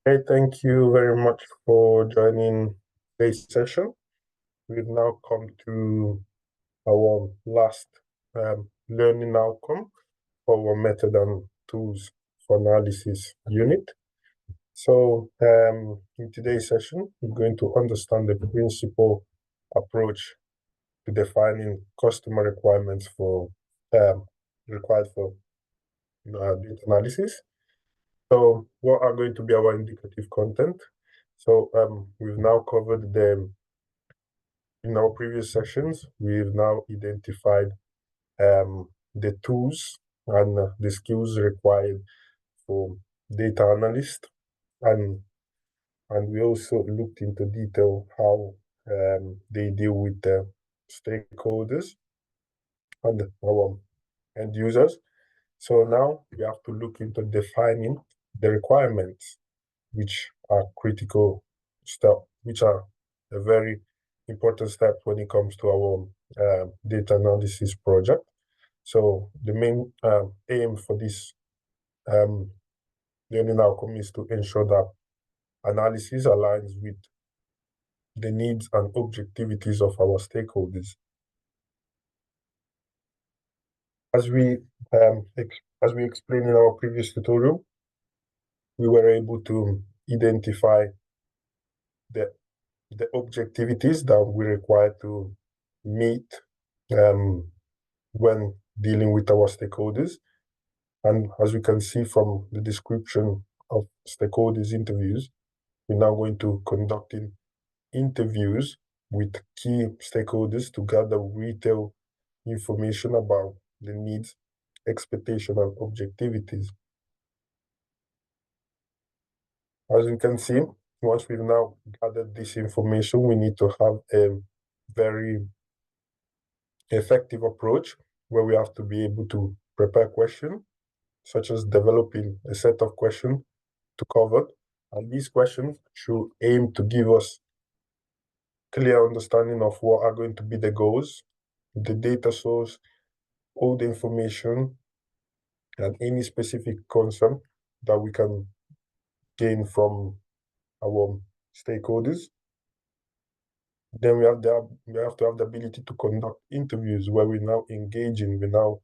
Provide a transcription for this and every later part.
Hey, thank you very much for joining today's session. We've now come to our last learning outcome for our method and tools for analysis unit. So in today's session, we're going to understand the principal approach to defining customer requirements for required for data analysis. So what are going to be our indicative content? So we've now covered them in our previous sessions. We've now identified the tools and the skills required for data analyst, and we also looked into detail how they deal with the stakeholders and our end users. So now we have to look into defining the requirements, which are critical step, which are a very important step when it comes to our data analysis project. So the main aim for this learning outcome is to ensure that analysis aligns with the needs and objectivities of our stakeholders. As we explained in our previous tutorial, we were able to identify the objectivities that we require to meet when dealing with our stakeholders. And as we can see from the description of stakeholders interviews, we're now going to conducting interviews with key stakeholders to gather detailed information about the needs, expectation, and objectivities. As you can see, once we've now gathered this information, we need to have a very effective approach where we have to be able to prepare questions, such as developing a set of questions to cover. And these questions should aim to give us clear understanding of what are going to be the goals, the data source, all the information, and any specific concern that we can gain from our stakeholders. Then we have to have the ability to conduct interviews where we're now engaging, we're now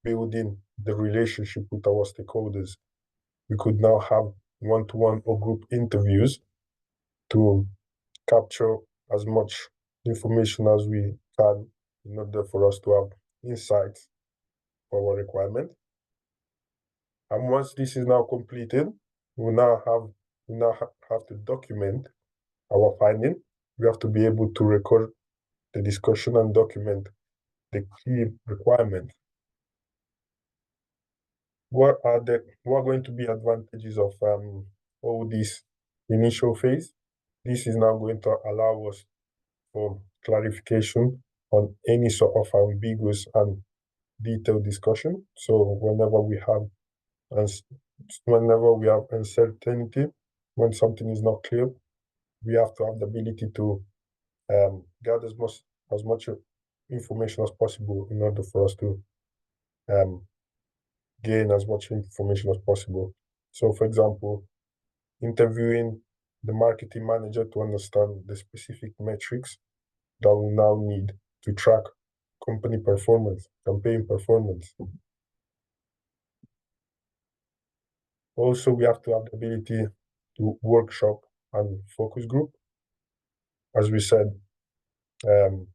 building the relationship with our stakeholders. We could now have one-to-one or group interviews to capture as much information as we can in order for us to have insights for our requirement. And once this is now completed, we now have to document our finding. We have to be able to record the discussion and document the key requirements. What are going to be advantages of all this initial phase? This is now going to allow us for clarification on any sort of ambiguous and detailed discussion. So whenever we have uncertainty, when something is not clear, we have to have the ability to gather as much information as possible in order for us to gain as much information as possible. So, for example, interviewing the marketing manager to understand the specific metrics that we now need to track company performance, campaign performance. Also, we have to have the ability to workshop and focus group. As we said, in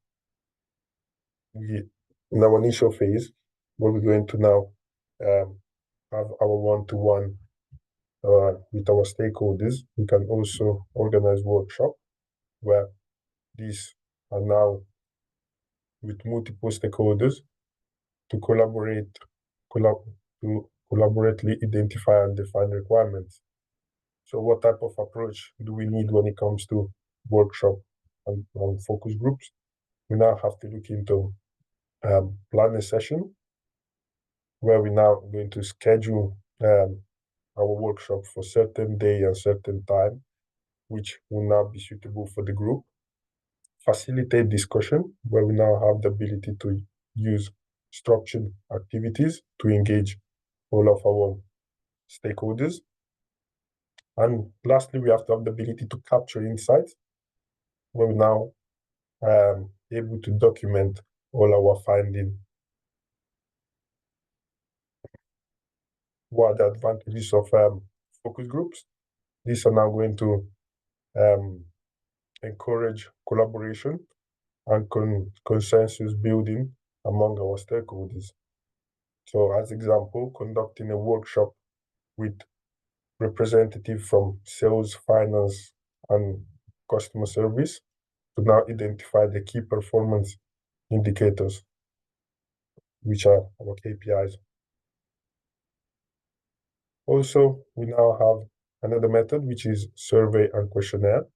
our initial phase, where we're going to now have our one-to-one with our stakeholders, we can also organize workshop where these are now with multiple stakeholders to collaboratively identify and define requirements. So what type of approach do we need when it comes to workshop and focus groups? We now have to look into plan a session where we're now going to schedule our workshop for certain day and certain time, which will now be suitable for the group. Facilitate discussion, where we now have the ability to use structured activities to engage all of our stakeholders. And lastly, we have to have the ability to capture insights. We're now able to document all our findings. What are the advantages of focus groups? These are now going to encourage collaboration and consensus building among our stakeholders. So, as example, conducting a workshop with representatives from sales, finance, and customer service to now identify the key performance indicators, which are our KPIs. Also, we now have another method, which is survey and questionnaire,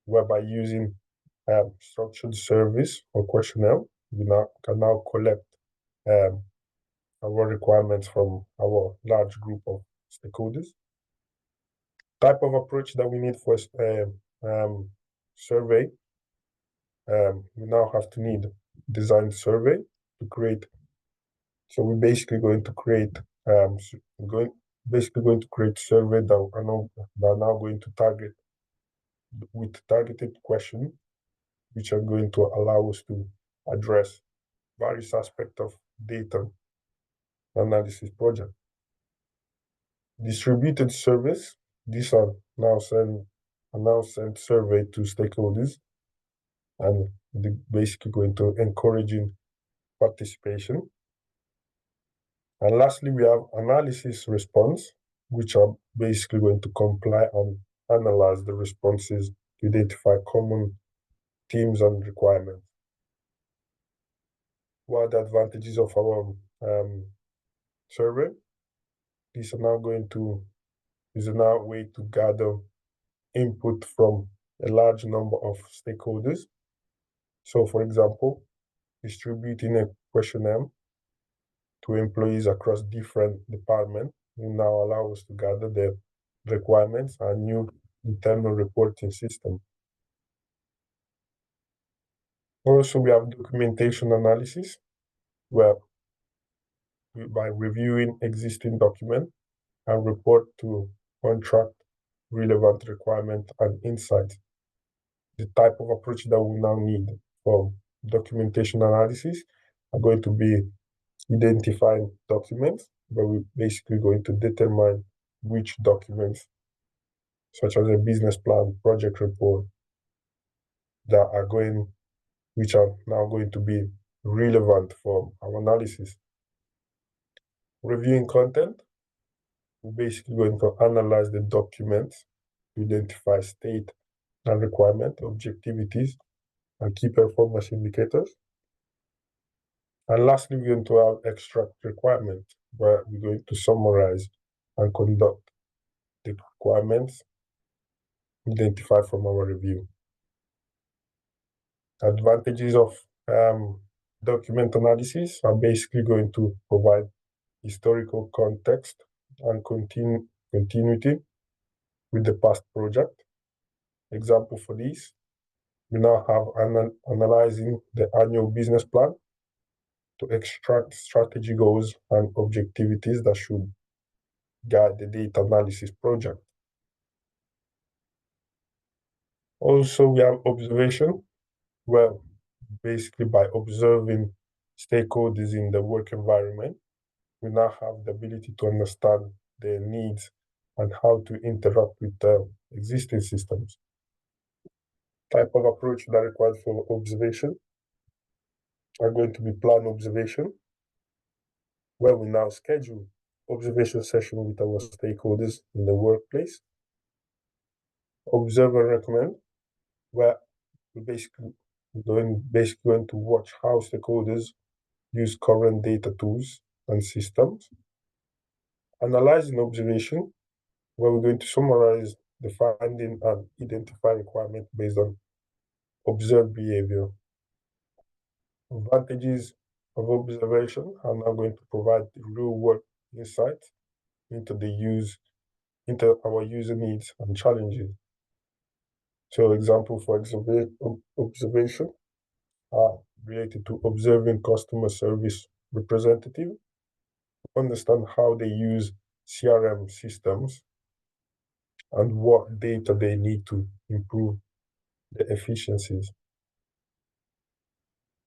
whereby using structured surveys or questionnaire, we can now collect our requirements from our large group of stakeholders. Type of approach that we need for survey, we now have to need design survey to create. So we're basically going to create survey that are now going to target with targeted questions, which are going to allow us to address various aspects of data analysis project. Distributed surveys, these are now sent survey to stakeholders, and they're basically going to encouraging participation. And lastly, we have analysis response, which are basically going to comply and analyze the responses to identify common themes and requirements. What are the advantages of our survey? These are now a way to gather input from a large number of stakeholders. So, for example, distributing a questionnaire to employees across different departments will now allow us to gather the requirements and new internal reporting system. Also, we have documentation analysis, where by reviewing existing documents and report to contract relevant requirement and insights. The type of approach that we now need for documentation analysis are going to be identifying documents, but we're basically going to determine which documents, such as a business plan, project report, which are now going to be relevant for our analysis. Reviewing content, we're basically going to analyze the documents to identify state and requirement, objectivities, and key performance indicators. And lastly, we're going to have extract requirements, where we're going to summarize and conduct the requirements identified from our review. Advantages of document analysis are basically going to provide historical context and continuity with the past project. Example for this, we now have analyzing the annual business plan to extract strategy goals and objectivities that should guide the data analysis project. Also, we have observation, where basically by observing stakeholders in the work environment, we now have the ability to understand their needs and how to interact with the existing systems. Type of approach that required for observation are going to be plan observation, where we now schedule observation session with our stakeholders in the workplace. Observe and recommend, where we're basically going to watch how stakeholders use current data tools and systems. Analyzing observation, where we're going to summarize the finding and identify requirements based on observed behavior. Advantages of observation are now going to provide real-world insight into our user needs and challenges. So, example for observation are related to observing customer service representative, understand how they use CRM systems and what data they need to improve the efficiencies.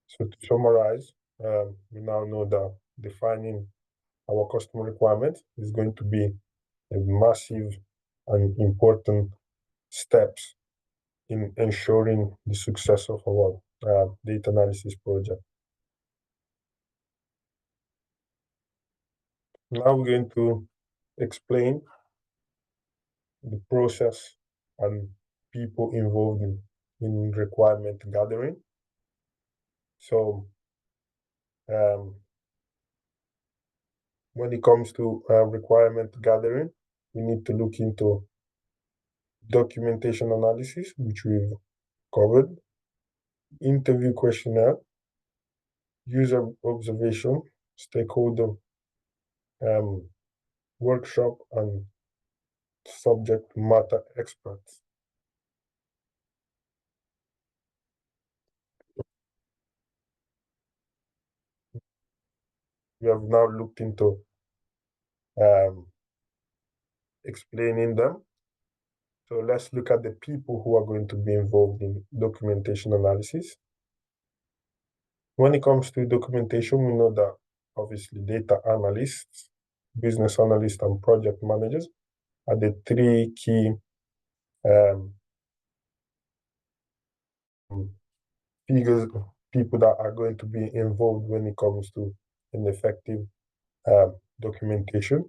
So to summarize, we now know that defining our customer requirements is going to be a massive and important steps in ensuring the success of our data analysis project. Now we're going to explain the process and people involved in requirement gathering. So when it comes to requirement gathering, we need to look into documentation analysis, which we've covered, interview questionnaire, user observation, stakeholder workshop, and subject matter experts. We have now looked into explaining them. So let's look at the people who are going to be involved in documentation analysis. When it comes to documentation, we know that obviously data analysts, business analysts, and project managers are the three key people that are going to be involved when it comes to an effective documentation.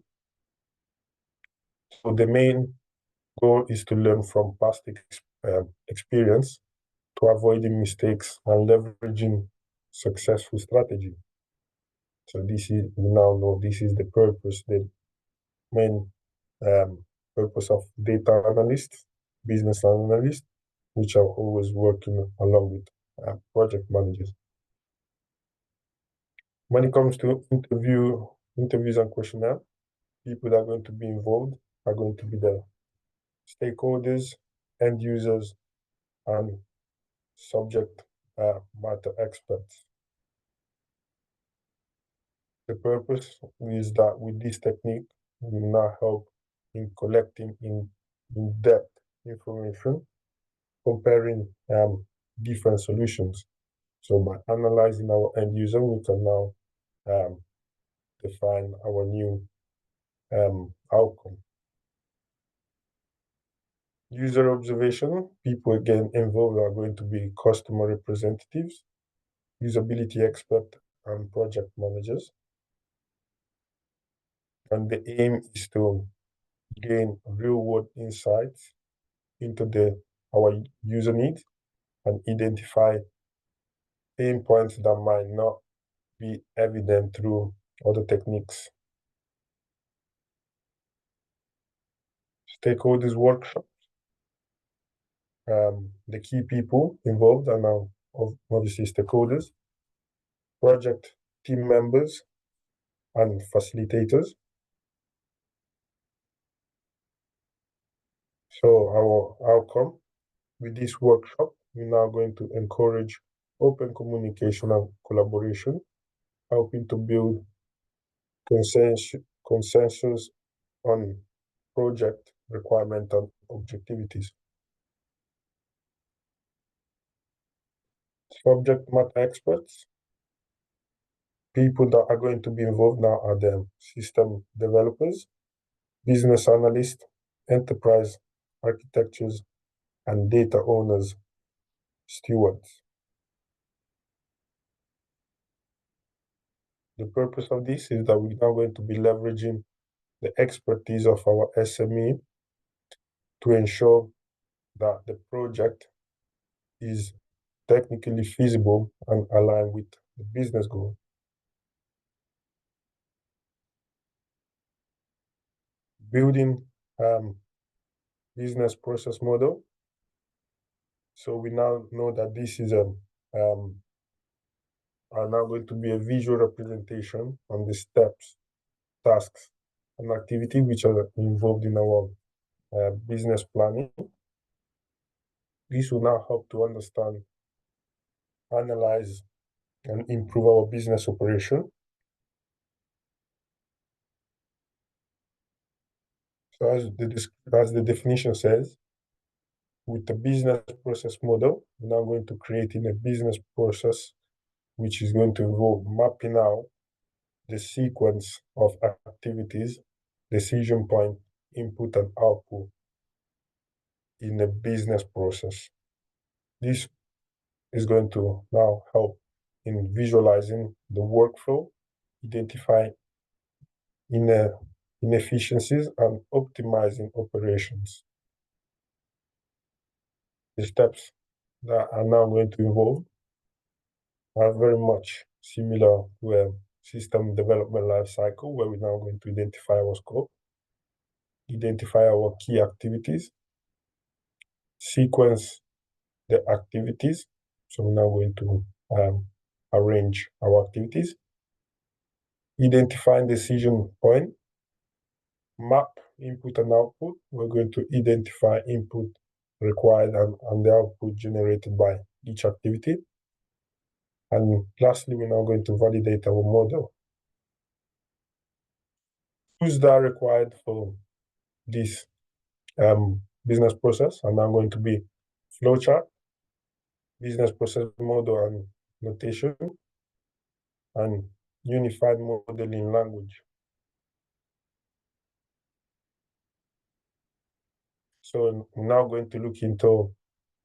So the main goal is to learn from past experience to avoiding mistakes and leveraging successful strategy. So this is, we now know this is the purpose, the main purpose of data analysts, business analysts, which are always working along with project managers. When it comes to interviews and questionnaire, people that are going to be involved are going to be the stakeholders, end users, and subject matter experts. The purpose is that with this technique, we will now help in collecting in-depth information, comparing different solutions. So by analyzing our end user, we can now define our new outcome. User observation, people again involved are going to be customer representatives, usability expert, and project managers. And the aim is to gain real-world insights into our user needs and identify pain points that might not be evident through other techniques. Stakeholders workshop. The key people involved are now obviously stakeholders, project team members, and facilitators. So our outcome with this workshop, we're now going to encourage open communication and collaboration, helping to build consensus on project requirement and objectivities. Subject matter experts, people that are going to be involved now are the system developers, business analysts, enterprise architectures, and data owners, stewards. The purpose of this is that we're now going to be leveraging the expertise of our SME to ensure that the project is technically feasible and aligned with the business goal. Building business process model. So we now know that this is are now going to be a visual representation on the steps, tasks, and activity which are involved in our business planning. This will now help to understand, analyze, and improve our business operation. So as the definition says, with the business process model, we're now going to create in a business process, which is going to involve mapping out the sequence of activities, decision point, input and output in a business process. This is going to now help in visualizing the workflow, identifying inefficiencies, and optimizing operations. The steps that are now going to involve are very much similar to a system development life cycle, where we're now going to identify our scope, identify our key activities, sequence the activities. So we're now going to arrange our activities, identifying decision point, map input and output. We're going to identify input required and the output generated by each activity. And lastly, we're now going to validate our model. Tools that are required for this business process are now going to be flowchart, business process model and notation, and unified modeling language. So I'm now going to look into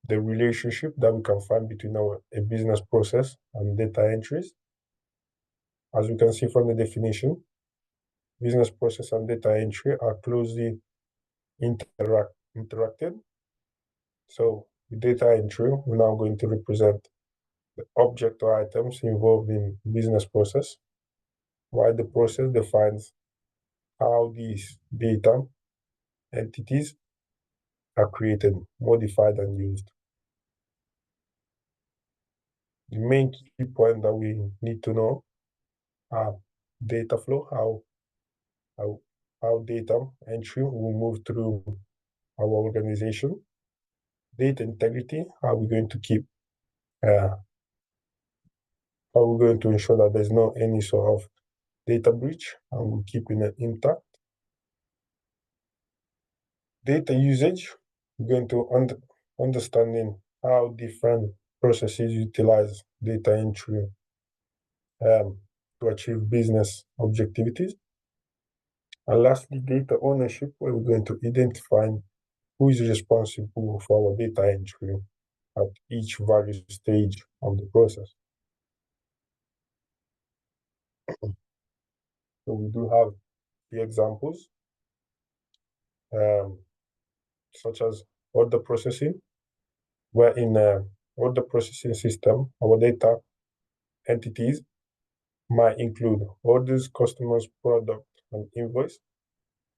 the relationship that we can find between a business process and data entries. As we can see from the definition, business process and data entry are closely interacted. So with data entry, we're now going to represent the object or items involved in business process, while the process defines how these data entities are created, modified, and used. The main key point that we need to know are data flow, how data entry will move through our organization, data integrity, how we're going to keep, how we're going to ensure that there's no any sort of data breach and we're keeping it intact. Data usage, we're going to understanding how different processes utilize data entry to achieve business objectivities. And lastly, data ownership, where we're going to identify who is responsible for our data entry at each various stage of the process. So we do have the examples, such as order processing, where in order processing system, our data entities might include orders, customers, product, and invoice.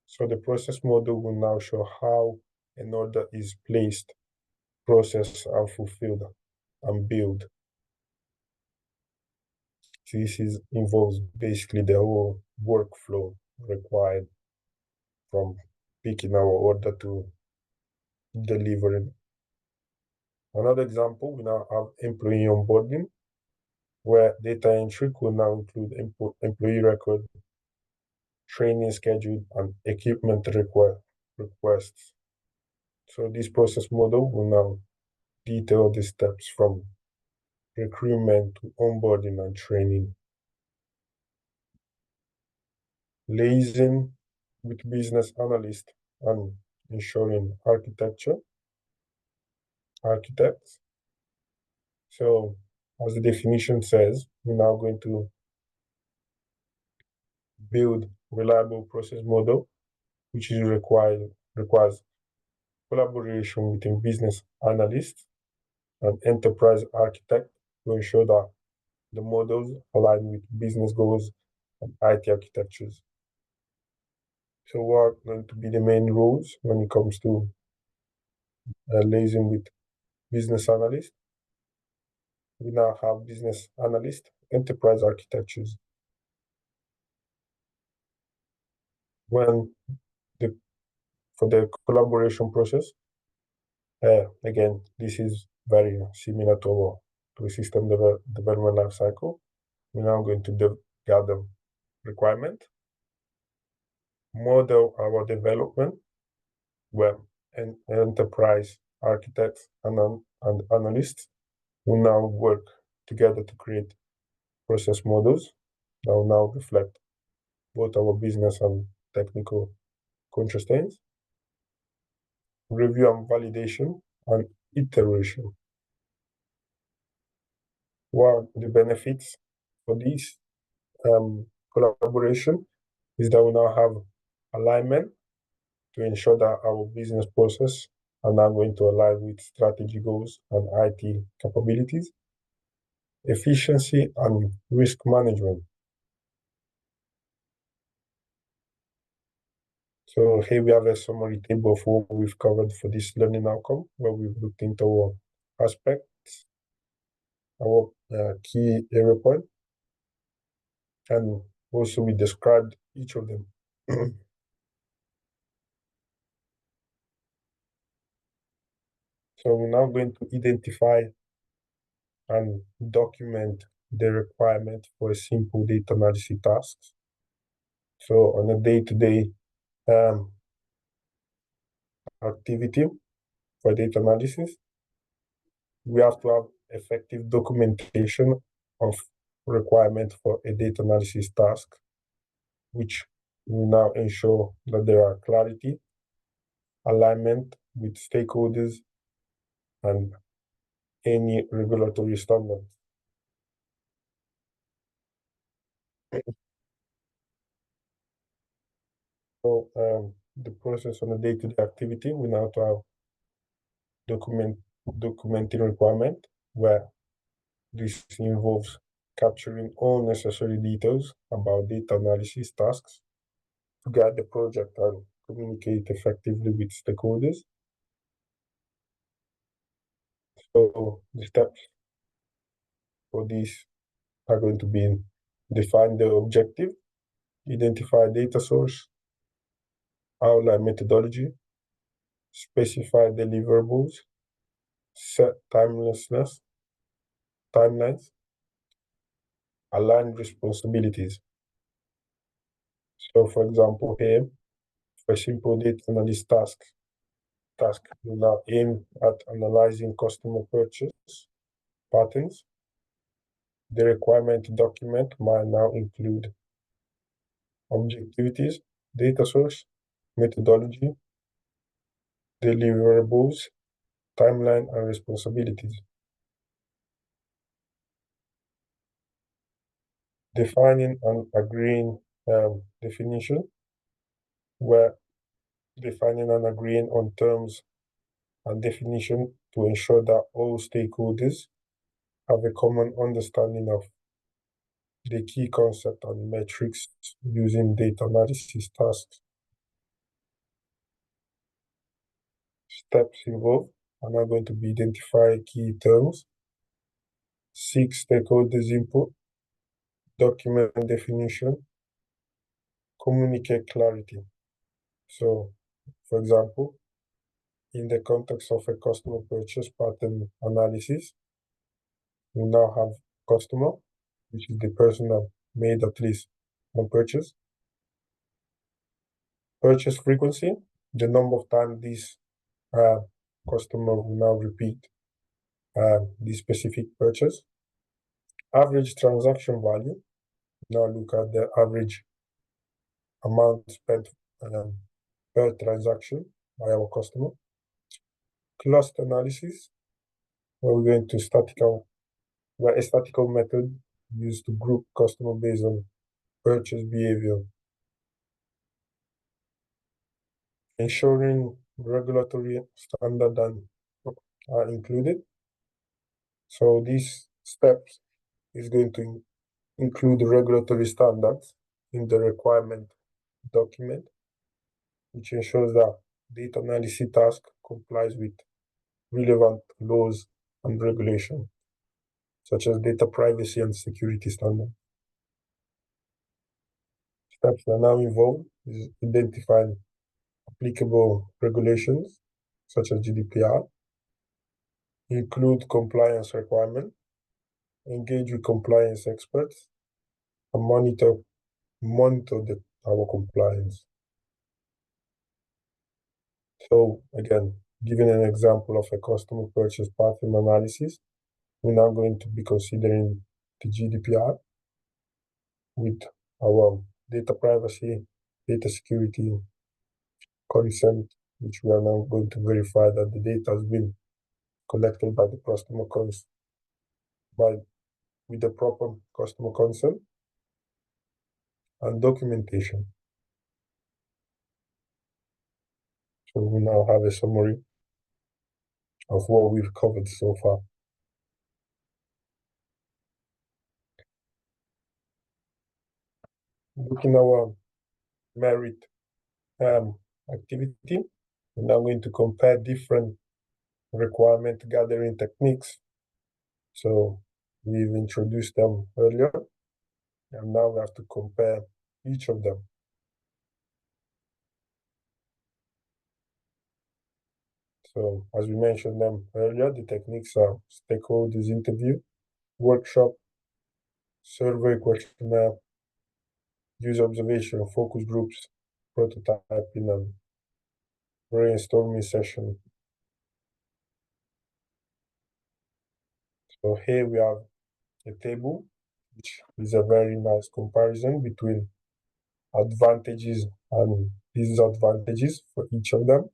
So the process model will now show how an order is placed, processed, and fulfilled and billed. So this involves basically the whole workflow required from picking our order to delivering. Another example, we now have employee onboarding, where data entry could now include employee record, training schedule, and equipment requests. So this process model will now detail the steps from recruitment to onboarding and training. Liaising with business analysts and ensuring architects. So as the definition says, we're now going to build reliable process model, which is requires collaboration between business analysts and enterprise architect to ensure that the models align with business goals and IT architectures. So what are going to be the main roles when it comes to liaising with business analysts? We now have business analyst, enterprise architectures. For the collaboration process, again, this is very similar to a system development life cycle. We're now going to gather requirement, model our development, where an enterprise architects and analysts will now work together to create process models that will now reflect both our business and technical constraints, review and validation, and iteration. One of the benefits for this collaboration is that we now have alignment to ensure that our business process are now going to align with strategy goals and IT capabilities, efficiency, and risk management. So here we have a summary table of what we've covered for this learning outcome, where we've looked into our aspects, our key area point, and also we described each of them. So we're now going to identify and document the requirement for a simple data analysis task. So on a day-to-day activity for data analysis, we have to have effective documentation of requirement for a data analysis task, which will now ensure that there are clarity, alignment with stakeholders, and any regulatory standards. So the process on a day-to-day activity, we now have to have documenting requirement, where this involves capturing all necessary details about data analysis tasks to guide the project and communicate effectively with stakeholders. So the steps for this are going to be define the objective, identify data source, outline methodology, specify deliverables, set timelines, align responsibilities. So for example, here, for simple data analysis task will now aim at analyzing customer purchase patterns. The requirement document might now include objectivities, data source, methodology, deliverables, timeline, and responsibilities. Defining and agreeing definition, where defining and agreeing on terms and definition to ensure that all stakeholders have a common understanding of the key concept and metrics using data analysis tasks. Steps involved are now going to be identify key terms, seek stakeholders' input, document definition, communicate clarity. So, for example, in the context of a customer purchase pattern analysis, we now have customer, which is the person that made at least one purchase. Purchase frequency, the number of times this customer will now repeat the specific purchase. Average transaction value, now look at the average amount spent per transaction by our customer. Cluster analysis, where we're going to a statistical method used to group customer based on purchase behavior. Ensuring regulatory standards are included. So these steps is going to include regulatory standards in the requirement document, which ensures that data analysis task complies with relevant laws and regulations, such as data privacy and security standards. Steps that are now involved is identifying applicable regulations, such as GDPR, include compliance requirements, engage with compliance experts, and monitor our compliance. So again, giving an example of a customer purchase pattern analysis, we're now going to be considering the GDPR with our data privacy, data security, consent, which we are now going to verify that the data has been collected by the customer with the proper customer consent, and documentation. So we now have a summary of what we've covered so far. Looking at our merit activity, we're now going to compare different requirement gathering techniques. So we've introduced them earlier, and now we have to compare each of them. So as we mentioned them earlier, the techniques are stakeholders interview, workshop, survey questionnaire, user observation, focus groups, prototyping, and brainstorming session. So here we have a table, which is a very nice comparison between advantages and disadvantages for each of them,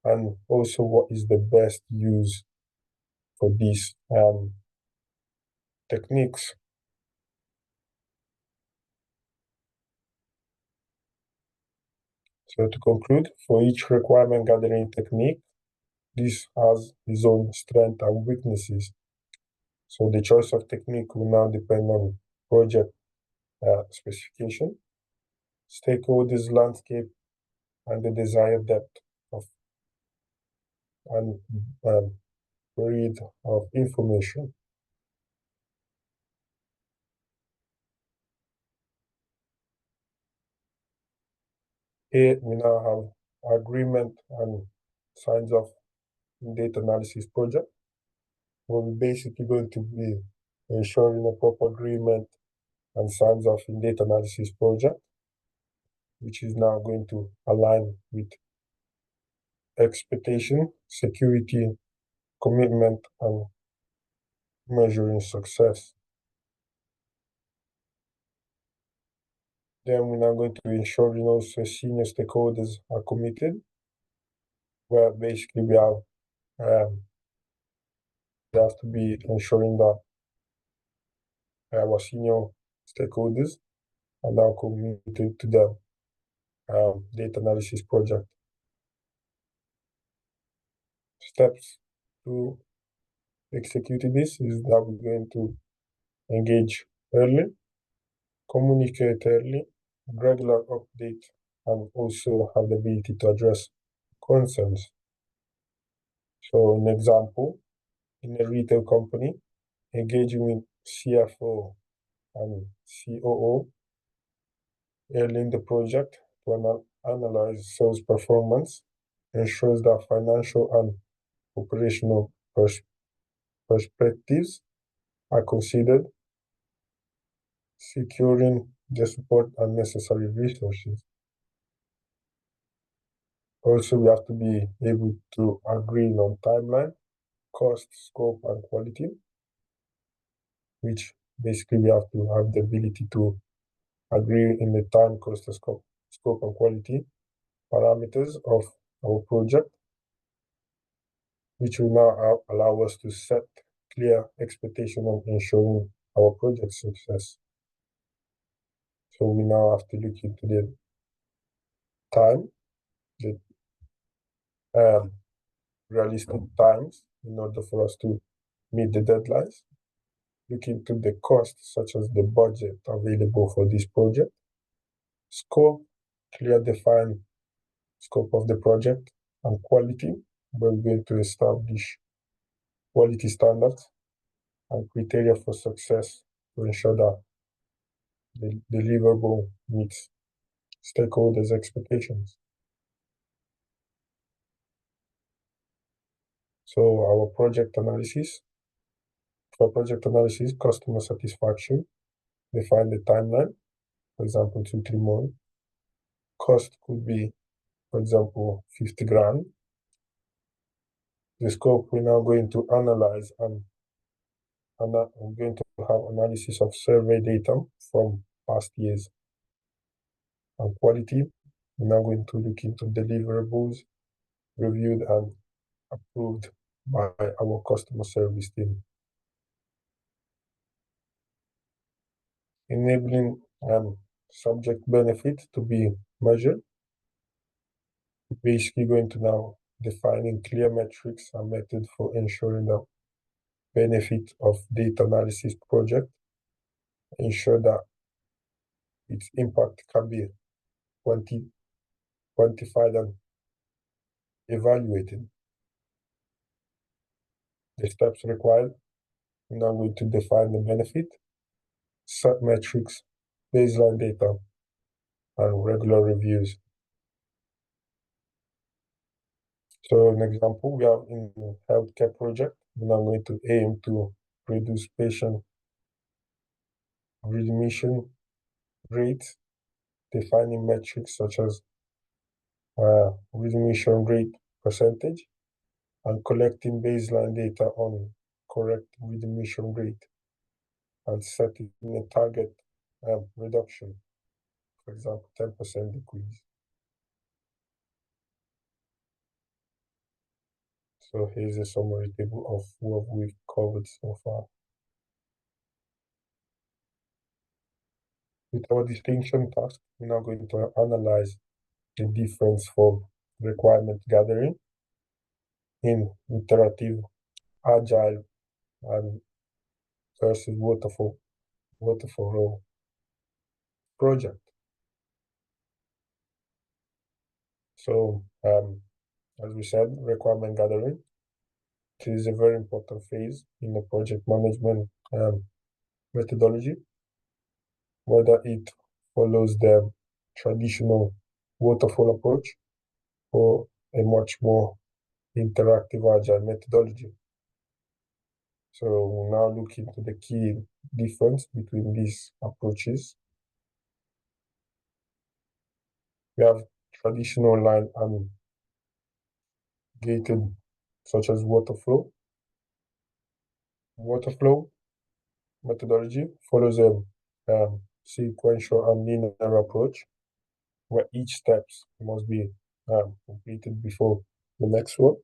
and also what is the best use for these techniques. So to conclude, for each requirement gathering technique, this has its own strengths and weaknesses. So the choice of technique will now depend on project specification, stakeholders landscape, and the desired depth of and breadth of information. Here we now have agreement and signs off in data analysis project, where we're basically going to be ensuring a proper agreement and signs off in data analysis project, which is now going to align with expectation, security, commitment, and measuring success. Then we're now going to be ensuring also senior stakeholders are committed, where basically we have to be ensuring that our senior stakeholders are now committed to the data analysis project. Steps to executing this is that we're going to engage early, communicate early, regular update, and also have the ability to address concerns. So an example, in a retail company, engaging with CFO and COO early in the project to analyze sales performance ensures that financial and operational perspectives are considered, securing the support and necessary resources. Also, we have to be able to agree on timeline, cost, scope, and quality, which basically we have to have the ability to agree in the time, cost, scope, and quality parameters of our project, which will now allow us to set clear expectation on ensuring our project success. So we now have to look into the time, the realistic times in order for us to meet the deadlines. Look into the costs, such as the budget available for this project. Scope, clear defined scope of the project, and quality. We're going to establish quality standards and criteria for success to ensure that the deliverable meets stakeholders' expectations. So our project analysis, for project analysis, customer satisfaction, define the timeline, for example, 2-3 months. Cost could be for example, 50 grand. The scope we're now going to analyze and we're going to have analysis of survey data from past years. And quality, we're now going to look into deliverables reviewed and approved by our customer service team. Enabling subject benefit to be measured. We're basically going to now defining clear metrics and method for ensuring the benefit of data analysis project, ensure that its impact can be quantified and evaluated. The steps required, we're now going to define the benefit, set metrics, baseline data, and regular reviews. So an example, we have in the healthcare project, we're now going to aim to reduce patient readmission rates, defining metrics such as readmission rate percentage, and collecting baseline data on correct readmission rate, and setting a target reduction, for example, 10% decrease. So here's a summary table of what we've covered so far. With our distinction task, we're now going to analyze the difference for requirement gathering in iterative, agile, and versus waterfall project. So, as we said, requirement gathering, it is a very important phase in the project management methodology, whether it follows the traditional waterfall approach or a much more interactive agile methodology. So we'll now look into the key difference between these approaches. We have traditional line and gated, such as waterflow. Waterflow methodology follows a sequential and linear approach, where each steps must be completed before the next one.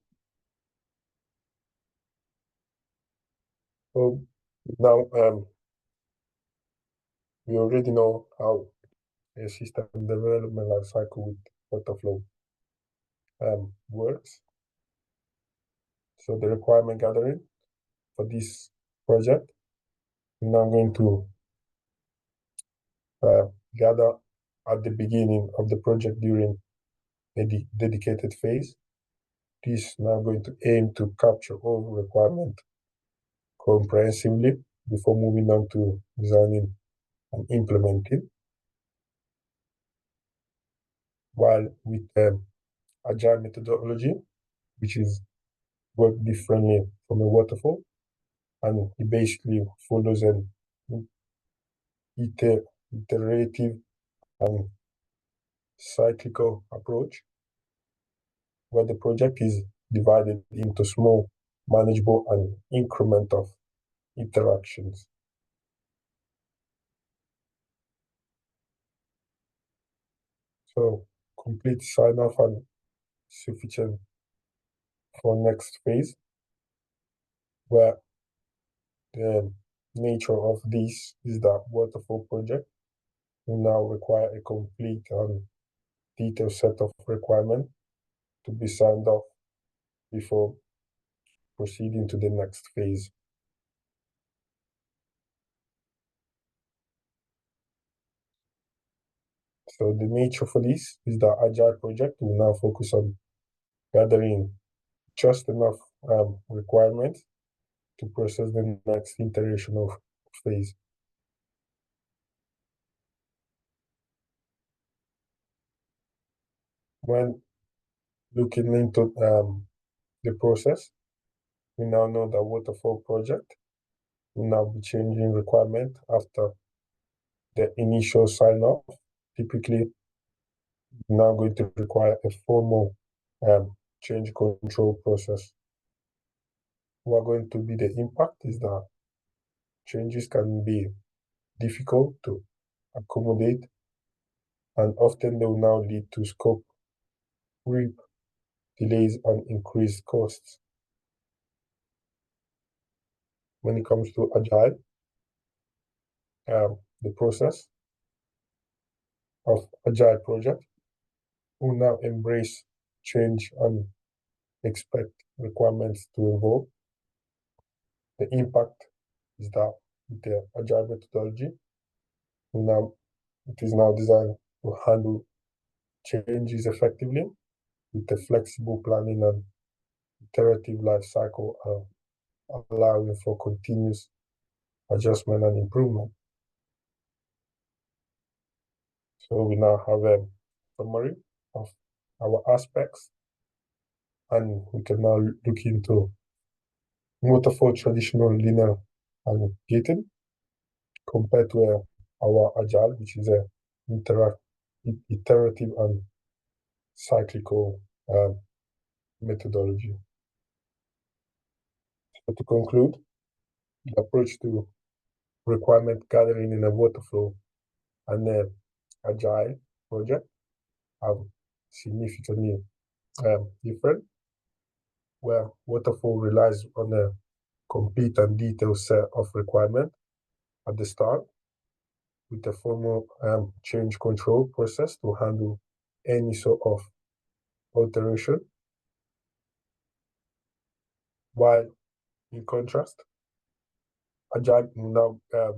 So now we already know how a system development life cycle with waterflow works. So the requirement gathering for this project, we're now going to gather at the beginning of the project during a dedicated phase. This is now going to aim to capture all requirements comprehensively before moving on to designing and implementing. While with agile methodology, which is work differently from a waterfall, and it basically follows an iterative and cyclical approach, where the project is divided into small, manageable, and increment of interactions. So complete sign-off and sufficient for next phase, where the nature of this is that waterfall project will now require a complete and detailed set of requirements to be signed off before proceeding to the next phase. So the nature for this is that agile project will now focus on gathering just enough requirements to process the next iteration of phase. When looking into the process, we now know that waterfall project will now be changing requirement after the initial sign-off. Typically, now going to require a formal change control process. What are going to be the impact is that changes can be difficult to accommodate, and often they will now lead to scope creep, delays, and increased costs. When it comes to agile, the process of agile project will now embrace change and expect requirements to evolve. The impact is that the agile methodology it is now designed to handle changes effectively with a flexible planning and iterative life cycle, allowing for continuous adjustment and improvement. So we now have a summary of our aspects, and we can now look into waterfall, traditional, linear, and gated, compared to our agile, which is a iterative and cyclical methodology. So to conclude, the approach to requirement gathering in a waterfall and an agile project are significantly different, where waterfall relies on a complete and detailed set of requirements at the start, with a formal change control process to handle any sort of alteration. While in contrast, agile will now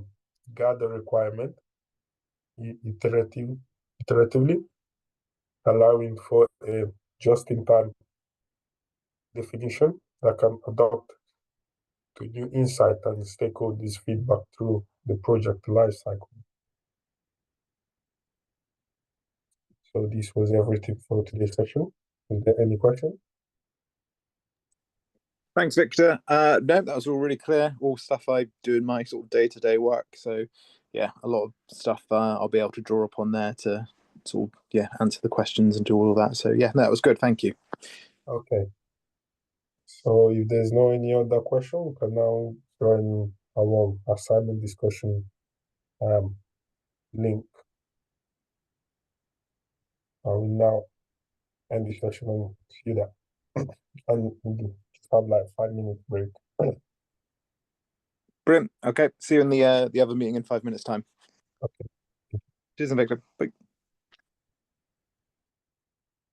gather requirement iteratively, allowing for a just-in-time definition that can adapt to new insight and stakeholders' feedback through the project lifecycle. So this was everything for today's session. Is there any question? Thanks, Victor. No, that was all really clear. All stuff I do in my sort of day-to-day work. So yeah, a lot of stuff I'll be able to draw upon there to sort of answer the questions and do all of that. So yeah, that was good. Thank you. Okay. So if there's no any other question, we can now join our assignment discussion link. I will now end the session and see that. And we just have like 5 minute break. Brilliant. Okay. See you in the other meeting in 5 minutes' time. Okay. Cheers, Victor. Bye.